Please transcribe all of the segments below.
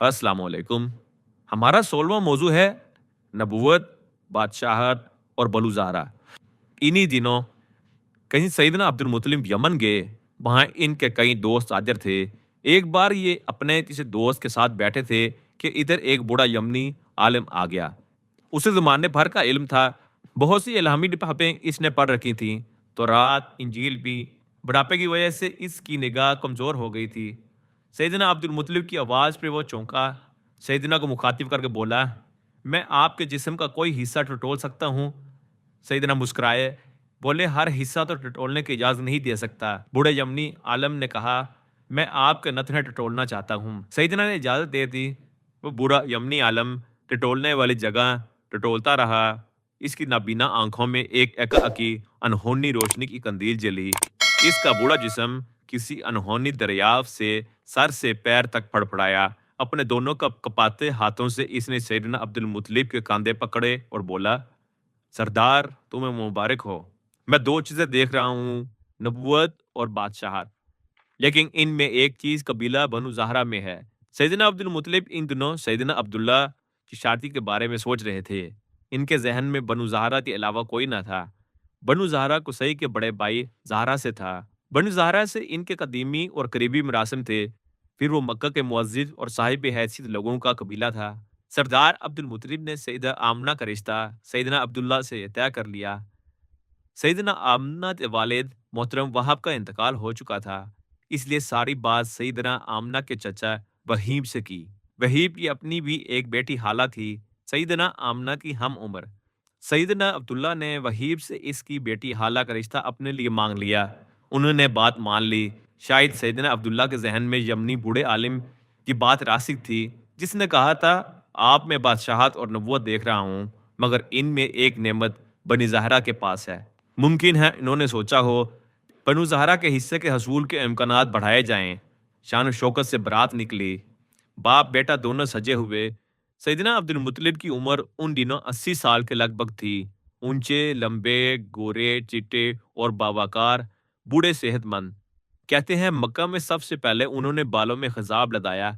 अस्सलाम वालेकुम। हमारा 16वां मौजू है नबूवत, बादशाहत और बनु ज़हरा। इन्हीं दिनों कहीं सैयदना अब्दुल मुत्तलिब यमन गए। वहाँ इनके कई दोस्त हाज़िर थे। एक बार ये अपने किसी दोस्त के साथ बैठे थे कि इधर एक बूढ़ा यमनी आलिम आ गया। उसे ज़माने भर का इल्म था। बहुत सी इल्हामी किताबें इसने पढ़ रखी थीं। तौरात, इंजील भी। बुढ़ापे की वजह से इसकी निगाह कमज़ोर हो गई थी। सैयदना अब्दुल मुत्तलिब की आवाज़ पे वो चौंका। सैयदना को मुखातिब करके बोला, मैं आपके जिस्म का कोई हिस्सा टटोल सकता हूँ? सैयदना मुस्कुराए, बोले, हर हिस्सा तो टटोलने की इजाज़त नहीं दे सकता। बूढ़े यमनी आलम ने कहा, मैं आपके नथने टटोलना चाहता हूँ। सैयदना ने इजाज़त दे दी। वो बूढ़ा यमनी आलम टटोलने वाली जगह टटोलता रहा। इसकी नाबीना आंखों में एक एकाएकी अनहोनी रोशनी की कंदील जली। इसका बूढ़ा जिस्म किसी अनहोनी दरियाफ्त से सर से पैर तक फड़फड़ाया। अपने दोनों कपाते हाथों से इसने सैयदना अब्दुल मुत्तलिब के कंधे पकड़े और बोला, सरदार, तुम्हें मुबारक हो। मैं दो चीजें देख रहा हूँ, नबूवत और बादशाहत। लेकिन इनमें एक चीज कबीला बनु ज़हरा में है। सैयदना अब्दुल मुत्तलिब इन दिनों सैयदना अब्दुल्ला की शादी के बारे में सोच रहे थे। इनके जहन में बनु ज़हरा के अलावा कोई ना था। बनु ज़हरा कुसई के बड़े भाई ज़हरा से था। बनु ज़हरा से इनके कदीमी और करीबी मरासिम थे। फिर वो मक्का के मुअज्जिज़ और साहिब हैसियत लोगों का कबीला था। सरदार अब्दुल मुत्तलिब ने सैयदा आमना का रिश्ता सैयदना अब्दुल्ला से तय कर लिया। सैयदना आमना के वालिद मोहतरम वहाब का इंतकाल हो चुका था। इसलिए सारी बात सैयदना आमना के चचा वहीब से की। वहीब की अपनी भी एक बेटी हाला थी, सैयदना आमना की हम उम्र। सैयदना अब्दुल्ला ने वहीब से इसकी बेटी हाला का रिश्ता अपने लिए मांग लिया। उन्होंने बात मान ली। शायद सैयदना अब्दुल्ला के जहन में यमनी बूढ़े आलिम की बात रासिक थी, जिसने कहा था, आप में बादशाहत और नबूवत देख रहा हूँ, मगर इनमें एक नेमत बनी ज़हरा के पास है। मुमकिन है इन्होंने सोचा हो बनु ज़हरा के हिस्से के हसूल के इम्कानात बढ़ाए जाएं। शान शौकत से बारात निकली। बाप बेटा दोनों सजे हुए। सैयदना अब्दुल मुत्तलिब की उम्र उन दिनों 80 साल के लगभग थी। ऊंचे, लंबे, गोरे, चिट्टे और बावाकार, बूढ़े सेहतमंद। कहते हैं मक्का में सबसे पहले उन्होंने बालों में खिजाब लगाया।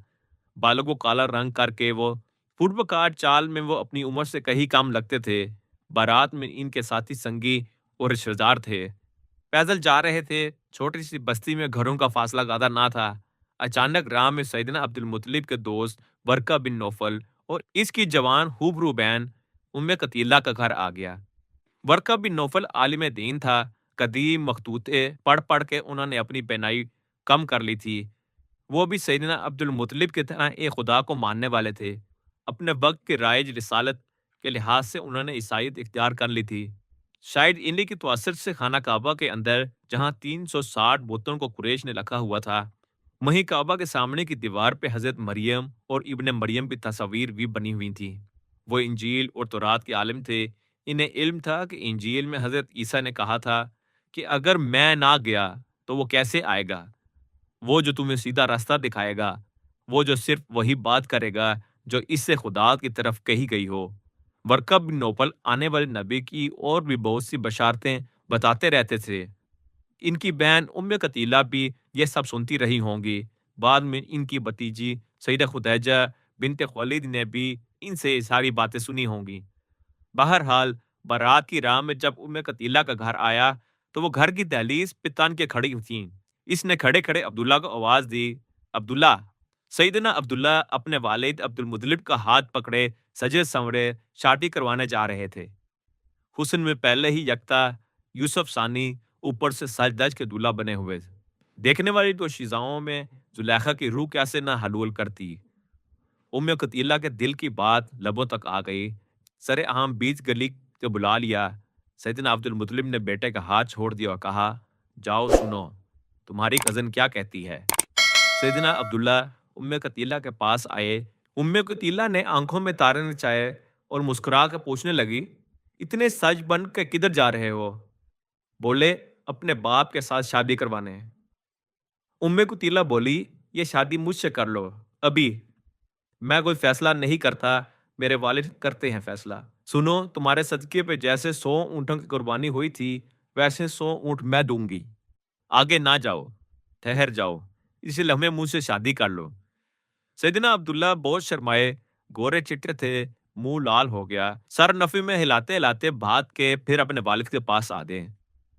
बालों को काला रंग करके वो पुरबकार चाल में वो अपनी उम्र से कहीं कम लगते थे। बारात में इनके साथी संगी और रिश्तेदार थे। पैदल जा रहे थे। छोटी सी बस्ती में घरों का फासला ज्यादा ना था। अचानक राह में सैयदना अब्दुल मुत्तलिब के दोस्त वर्का बिन नौफल और इसकी जवान हुबरू बहन उम्मे कतीला का घर आ गया। वर्का बिन नौफल आलिम दीन था। कदीम मखतूते पढ़ पढ़ के उन्होंने अपनी बेनाई कम कर ली थी। वो भी सैयदना अब्दुल मुत्तलिब की तरह एक खुदा को मानने वाले थे। अपने वक्त के राइज रिसालत के लिहाज से उन्होंने ईसाईयत इख्तियार कर ली थी। शायद इन्हीं की तवसत से खाना काबा के अंदर जहां 360 बोतों को कुरैश ने रखा हुआ था, वहीं काबा के सामने की दीवार पे हजरत मरियम और इब्ने मरियम की तस्वीर भी बनी हुई थी। वो इंजील और तौरात के आलिम थे। इन्हें इल्म था कि इंजील में हजरत ईसा ने कहा था कि अगर मैं ना गया तो वो कैसे आएगा। वो जो तुम्हें सीधा रास्ता दिखाएगा, वो जो सिर्फ वही बात करेगा जो इससे खुदा की तरफ कही गई हो। वर्का बिन नोफल आने वाले नबी की और भी बहुत सी बशारतें बताते रहते थे। इनकी बहन उम्मे कतीला भी ये सब सुनती रही होंगी। बाद में इनकी भतीजी सईदा खुदैजा बिनते खुवैलिद ने भी इनसे ये सारी बातें सुनी होंगी। बहरहाल बारात की राह में जब उम्मे कतीला का घर आया तो वो घर की दहलीज पे तन के खड़ी थी। इसने खड़े खड़े अब्दुल्ला को आवाज दी, अब्दुल्ला। सईदना अब्दुल्ला अपने वालिद अब्दुल मुतलिब का हाथ पकड़े सजे संवरे शादी करवाने जा रहे थे। हुस्न में पहले ही यकता, यूसुफ सानी ऊपर से सज धज के दूल्हा बने हुए। देखने वाली तो शिजाओं में जुलेखा की रूह कैसे न हलूल करती। उम्मे कतीला के दिल की बात लबों तक आ गई। सरे आम बीच गली से बुला लिया। सैयदना अब्दुल मुतलिब ने बेटे का हाथ छोड़ दिया और कहा, जाओ सुनो, तुम्हारी कजन क्या कहती है। सैयदना अब्दुल्ला उम्मे कतीला के पास आए। उम्मे कतीला ने आंखों में तारे नचाए और मुस्कुरा कर पूछने लगी, इतने सज बन के किधर जा रहे हो। बोले, अपने बाप के साथ शादी करवाने। उम्मे कतीला बोली, ये शादी मुझसे कर लो अभी। मैं कोई फैसला नहीं करता, मेरे वालिद करते हैं फैसला। सुनो, तुम्हारे सदके पे जैसे 100 ऊँटों की कुर्बानी हुई थी, वैसे 100 ऊँट मैं दूंगी। आगे ना जाओ, ठहर जाओ, इसी लम्हे मुझसे शादी कर लो। सैयदना अब्दुल्ला बहुत शर्माए, गोरे चिट्टे थे, मुंह लाल हो गया, सर नफी में हिलाते हिलाते भाग के फिर अपने वालिद के पास आ गए।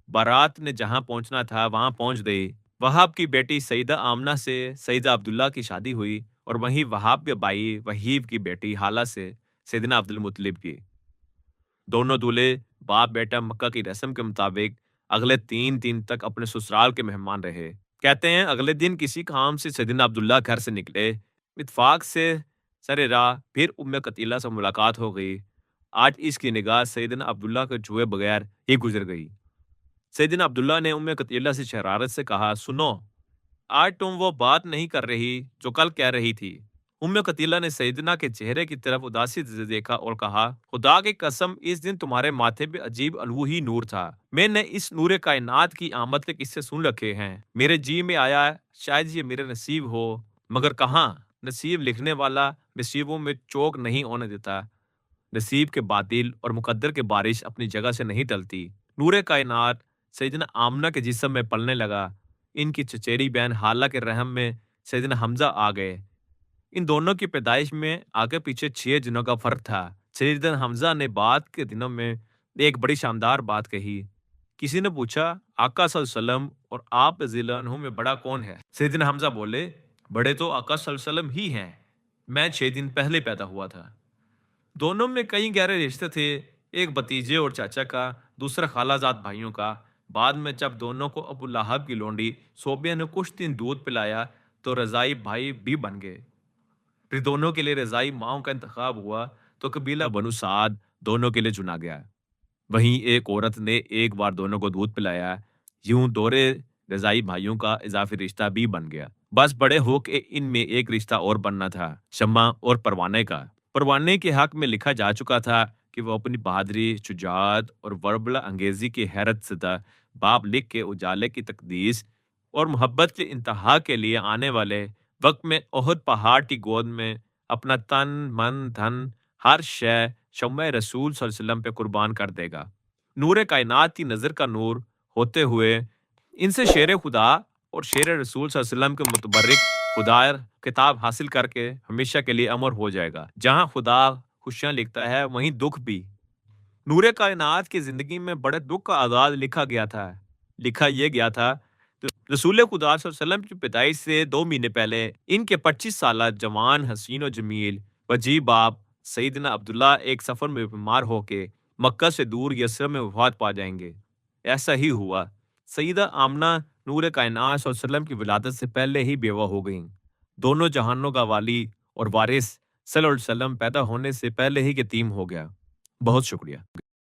बारात ने जहां पहुंचना था वहां पहुंच गई। वहाब की बेटी सईदा आमना से सईदा अब्दुल्ला की शादी हुई और वहीं वहाब के भाई वहीब की बेटी हाला से सैयदना अब्दुल मुत्तलिब की। दोनों दूल्हे बाप बेटा मक्का की रस्म के मुताबिक अगले 3 दिन तक अपने ससुराल के मेहमान रहे। कहते हैं अगले दिन किसी काम से सैयदना अब्दुल्ला घर से निकले। इत्फाक से सरे राह फिर उम्मे कतीला से मुलाकात हो गई। आज इसकी निगाह सैयदना अब्दुल्ला के छुए बगैर ही गुजर गई। सैयदना अब्दुल्ला ने उम्मे कतीला से शरारत से कहा, सुनो, आज तुम वो बात नहीं कर रही जो कल कह रही थी। उम्मे कतीला ने सैयदना के चेहरे की तरफ उदासी से देखा और कहा, खुदा की कसम, इस दिन तुम्हारे माथे पे अजीब अलूही नूर था। मैंने इस नूरे कायनात की आमद के किस्से सुन रखे हैं। मेरे जी में आया शायद ये मेरे नसीब हो, मगर कहाँ, नसीब लिखने वाला नसीबों में चोक नहीं होने देता। नसीब के बातिल और मुकद्दर के बारिश अपनी जगह से नहीं टलती। नूरे कायनात सैयदना आमना के जिस्म में पलने लगा। इनकी चचेरी बहन हाला के रहम में सैयदना हमजा आ गए। इन दोनों की पैदाइश में आगे पीछे 6 दिनों का फर्क था। सैयदना हमजा ने बाद के दिनों में एक बड़ी शानदार बात कही। किसी ने पूछा, आका सल्लल्लाहु अलैहि वसल्लम और आप रज़ियल्लाहु अन्हु में बड़ा कौन है? सैयदना हमजा बोले, बड़े तो आका सल्लल्लाहु अलैहि वसल्लम ही हैं। मैं 6 दिन पहले पैदा हुआ था। दोनों में कई गहरे रिश्ते थे, एक भतीजे और चाचा का, दूसरा खालाजाद भाइयों का। बाद में जब दोनों को अबू लाहब की लोंडी सोबिया ने कुछ दिन दूध पिलाया तो रजाई भाई भी बन गए। फिर दोनों के लिए रजाई माओ का इंतखाब हुआ तो कबीला बनु साद दोनों के लिए चुना गया। वहीं एक औरत ने एक बार दोनों को दूध पिलाया। यूं दोरे रजाई भाइयों का इजाफी रिश्ता भी बन गया। बस बड़े हो के इनमें एक रिश्ता और बनना था, शम्मा और परवाने का। परवाने के हक में लिखा जा चुका था कि वो अपनी बहादुरी, शुजाअत और वर्बला अंगेजी की हैरत सदा बाप लिख के उजाले की तकदीस और मोहब्बत के इंतहा के लिए आने वाले वक्त में ओहद पहाड़ की गोद में अपना तन मन धन हर शय शम्मा रसूल सल्लल्लाहु अलैहि वसल्लम पे कुर्बान कर देगा। नूर कायनात की नजर का नूर होते हुए इनसे शेर खुदा और शेर रसूल सल्लल्लाहु अलैहि वसल्लम के मुतबर्रिक खुदा किताब हासिल करके हमेशा के लिए अमर हो जाएगा। जहां खुदा खुशियां लिखता है वहीं दुख भी। नूरे कायनात की जिंदगी में बड़े दुख का आगाज लिखा गया था। लिखा यह गया था, रसूल खुदा सल्लल्लाहु अलैहि वसल्लम की पैदाइश से 2 महीने पहले इनके 25 साल जवान हसीन और जमील वजी बाप सईदना अब्दुल्ला एक सफर में बीमार होके मक्का से दूर यसरब में वफात पा जाएंगे। ऐसा ही हुआ। सईदा आमना नूर कायनात सल्लल्लाहु अलैहि वसल्लम की विलादत से पहले ही बेवा हो गईं। दोनों जहानों का वाली और वारिस सल्लल्लाहु अलैहि वसल्लम पैदा होने से पहले ही यतीम हो गया। बहुत शुक्रिया।